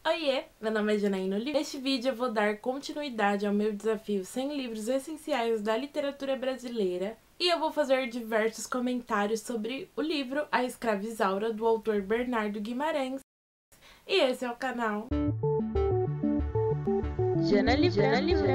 Oiê, meu nome é Janaína Oliveira. Neste vídeo eu vou dar continuidade ao meu desafio 100 livros essenciais da literatura brasileira e eu vou fazer diversos comentários sobre o livro A Escrava Isaura, do autor Bernardo Guimarães. E esse é o canal Jana Livrando.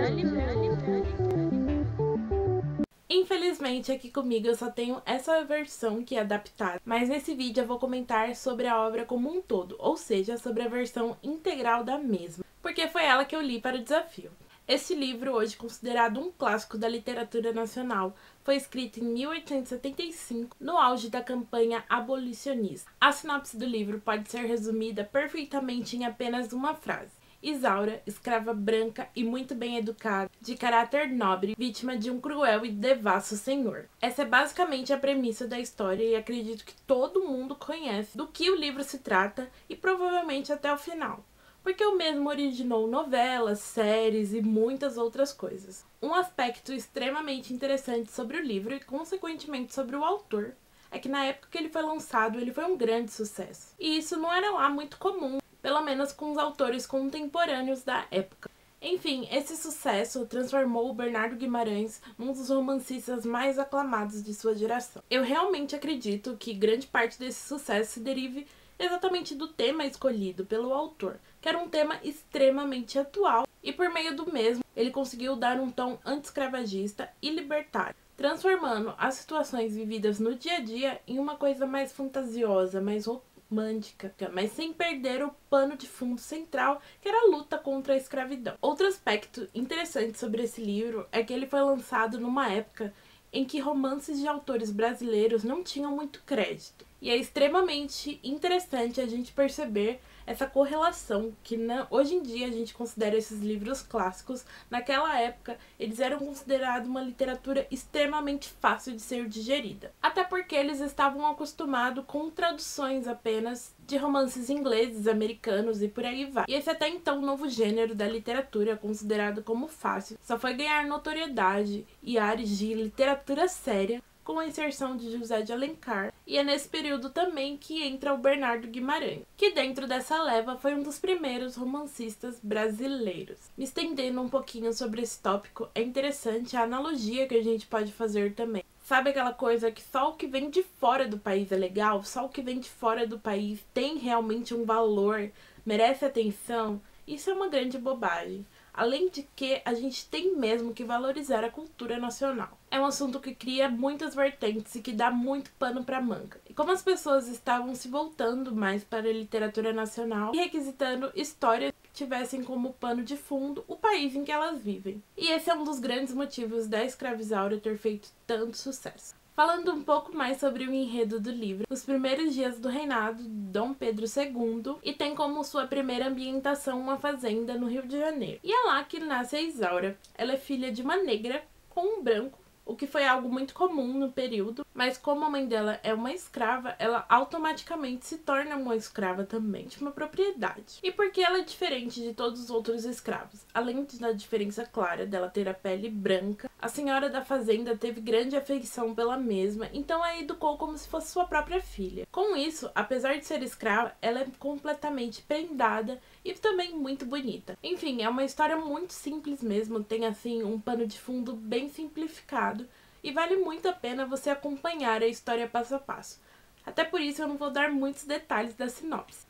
Infelizmente aqui comigo eu só tenho essa versão que é adaptada, mas nesse vídeo eu vou comentar sobre a obra como um todo, ou seja, sobre a versão integral da mesma, porque foi ela que eu li para o desafio. Este livro, hoje considerado um clássico da literatura nacional, foi escrito em 1875, no auge da campanha abolicionista. A sinopse do livro pode ser resumida perfeitamente em apenas uma frase. Isaura, escrava branca e muito bem educada, de caráter nobre, vítima de um cruel e devasso senhor. Essa é basicamente a premissa da história e acredito que todo mundo conhece do que o livro se trata e provavelmente até o final, porque o mesmo originou novelas, séries e muitas outras coisas. Um aspecto extremamente interessante sobre o livro e consequentemente sobre o autor é que na época que ele foi lançado ele foi um grande sucesso. E isso não era lá muito comum, pelo menos com os autores contemporâneos da época. Enfim, esse sucesso transformou o Bernardo Guimarães num dos romancistas mais aclamados de sua geração. Eu realmente acredito que grande parte desse sucesso se derive exatamente do tema escolhido pelo autor, que era um tema extremamente atual, e por meio do mesmo ele conseguiu dar um tom anti-escravagista e libertário, transformando as situações vividas no dia a dia em uma coisa mais fantasiosa, mais romântica, mas sem perder o pano de fundo central, que era a luta contra a escravidão. Outro aspecto interessante sobre esse livro é que ele foi lançado numa época em que romances de autores brasileiros não tinham muito crédito. E é extremamente interessante a gente perceber essa correlação que hoje em dia a gente considera esses livros clássicos. Naquela época eles eram considerados uma literatura extremamente fácil de ser digerida, até porque eles estavam acostumados com traduções apenas de romances ingleses, americanos e por aí vai. E esse até então novo gênero da literatura, considerado como fácil, só foi ganhar notoriedade e ares de literatura séria com a inserção de José de Alencar, e é nesse período também que entra o Bernardo Guimarães, que dentro dessa leva foi um dos primeiros romancistas brasileiros. Me estendendo um pouquinho sobre esse tópico, é interessante a analogia que a gente pode fazer também. Sabe aquela coisa que só o que vem de fora do país é legal? Só o que vem de fora do país tem realmente um valor, merece atenção? Isso é uma grande bobagem. Além de que a gente tem mesmo que valorizar a cultura nacional. É um assunto que cria muitas vertentes e que dá muito pano pra manga. E como as pessoas estavam se voltando mais para a literatura nacional e requisitando histórias que tivessem como pano de fundo o país em que elas vivem. E esse é um dos grandes motivos da Escrava Isaura ter feito tanto sucesso. Falando um pouco mais sobre o enredo do livro, os primeiros dias do reinado de Dom Pedro II, e tem como sua primeira ambientação uma fazenda no Rio de Janeiro. E é lá que nasce a Isaura. Ela é filha de uma negra com um branco, o que foi algo muito comum no período, mas como a mãe dela é uma escrava, ela automaticamente se torna uma escrava também, de uma propriedade. E porque ela é diferente de todos os outros escravos, além da diferença clara dela ter a pele branca, a senhora da fazenda teve grande afeição pela mesma, então a educou como se fosse sua própria filha. Com isso, apesar de ser escrava, ela é completamente prendada e também muito bonita. Enfim, é uma história muito simples mesmo, tem assim um pano de fundo bem simplificado e vale muito a pena você acompanhar a história passo a passo. Até por isso eu não vou dar muitos detalhes da sinopse,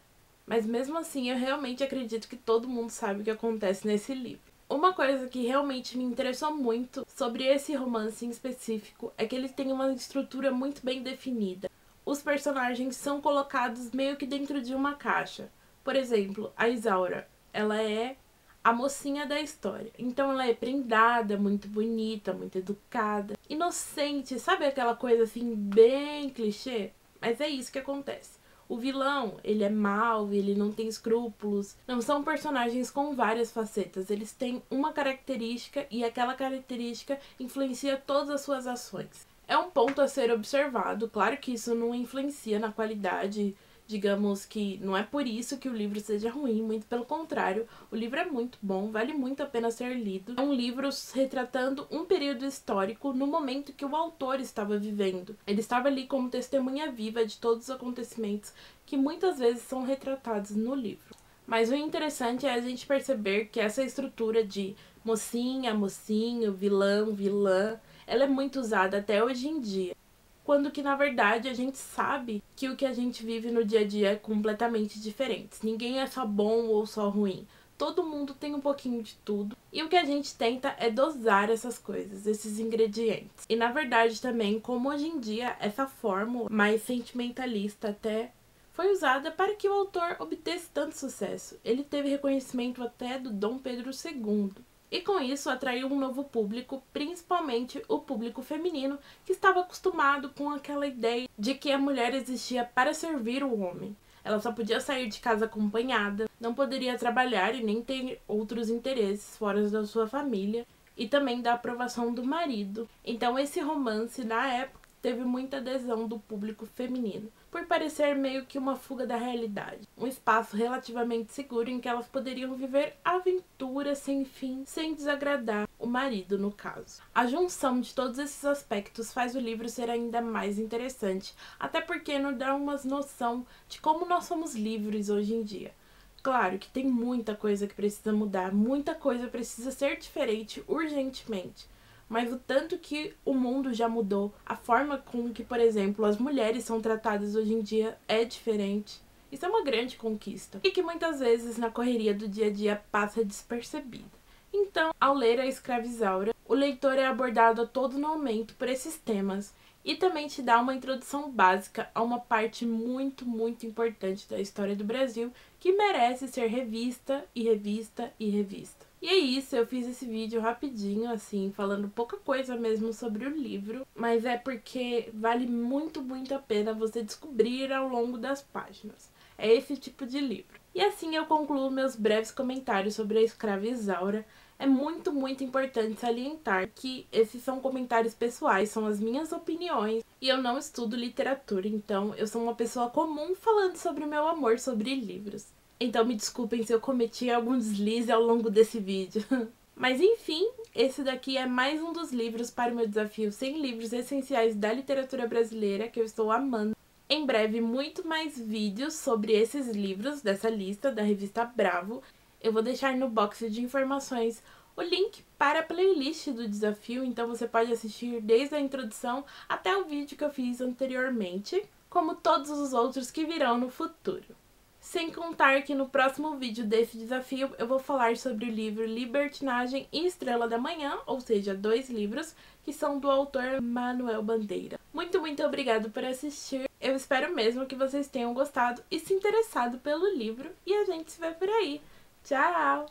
mas mesmo assim eu realmente acredito que todo mundo sabe o que acontece nesse livro. Uma coisa que realmente me interessou muito sobre esse romance em específico é que ele tem uma estrutura muito bem definida. Os personagens são colocados meio que dentro de uma caixa. Por exemplo, a Isaura, ela é a mocinha da história. Então ela é prendada, muito bonita, muito educada, inocente, sabe aquela coisa assim bem clichê? Mas é isso que acontece. O vilão, ele é mau, ele não tem escrúpulos. Não são personagens com várias facetas, eles têm uma característica e aquela característica influencia todas as suas ações. É um ponto a ser observado, claro que isso não influencia na qualidade. Digamos que não é por isso que o livro seja ruim, muito pelo contrário, o livro é muito bom, vale muito a pena ser lido. É um livro retratando um período histórico no momento que o autor estava vivendo. Ele estava ali como testemunha viva de todos os acontecimentos que muitas vezes são retratados no livro. Mas o interessante é a gente perceber que essa estrutura de mocinha, mocinho, vilão, vilã, ela é muito usada até hoje em dia. Quando que, na verdade, a gente sabe que o que a gente vive no dia a dia é completamente diferente. Ninguém é só bom ou só ruim. Todo mundo tem um pouquinho de tudo. E o que a gente tenta é dosar essas coisas, esses ingredientes. E, na verdade, também, como hoje em dia, essa fórmula mais sentimentalista até foi usada para que o autor obtesse tanto sucesso. Ele teve reconhecimento até do Dom Pedro II. E com isso atraiu um novo público, principalmente o público feminino, que estava acostumado com aquela ideia de que a mulher existia para servir o homem. Ela só podia sair de casa acompanhada, não poderia trabalhar e nem ter outros interesses fora da sua família, e também da aprovação do marido. Então esse romance, na época, teve muita adesão do público feminino, por parecer meio que uma fuga da realidade. Um espaço relativamente seguro em que elas poderiam viver aventuras sem fim, sem desagradar o marido, no caso. A junção de todos esses aspectos faz o livro ser ainda mais interessante, até porque nos dá uma noção de como nós somos livres hoje em dia. Claro que tem muita coisa que precisa mudar, muita coisa precisa ser diferente urgentemente. Mas o tanto que o mundo já mudou, a forma com que, por exemplo, as mulheres são tratadas hoje em dia é diferente. Isso é uma grande conquista e que muitas vezes na correria do dia a dia passa despercebida. Então, ao ler A Escrava Isaura, o leitor é abordado a todo momento por esses temas e também te dá uma introdução básica a uma parte muito, muito importante da história do Brasil que merece ser revista e revista e revista. E é isso, eu fiz esse vídeo rapidinho, assim, falando pouca coisa mesmo sobre o livro, mas é porque vale muito, muito a pena você descobrir ao longo das páginas. É esse tipo de livro. E assim eu concluo meus breves comentários sobre A Escrava Isaura. É muito, muito importante salientar que esses são comentários pessoais, são as minhas opiniões, e eu não estudo literatura, então eu sou uma pessoa comum falando sobre o meu amor sobre livros. Então me desculpem se eu cometi algum deslize ao longo desse vídeo. Mas enfim, esse daqui é mais um dos livros para o meu desafio 100 livros essenciais da literatura brasileira, que eu estou amando. Em breve, muito mais vídeos sobre esses livros dessa lista da revista Bravo. Eu vou deixar no box de informações o link para a playlist do desafio, então você pode assistir desde a introdução até o vídeo que eu fiz anteriormente, como todos os outros que virão no futuro. Sem contar que no próximo vídeo desse desafio eu vou falar sobre o livro Libertinagem e Estrela da Manhã, ou seja, 2 livros que são do autor Manuel Bandeira. Muito, muito obrigado por assistir. Eu espero mesmo que vocês tenham gostado e se interessado pelo livro. E a gente se vê por aí. Tchau!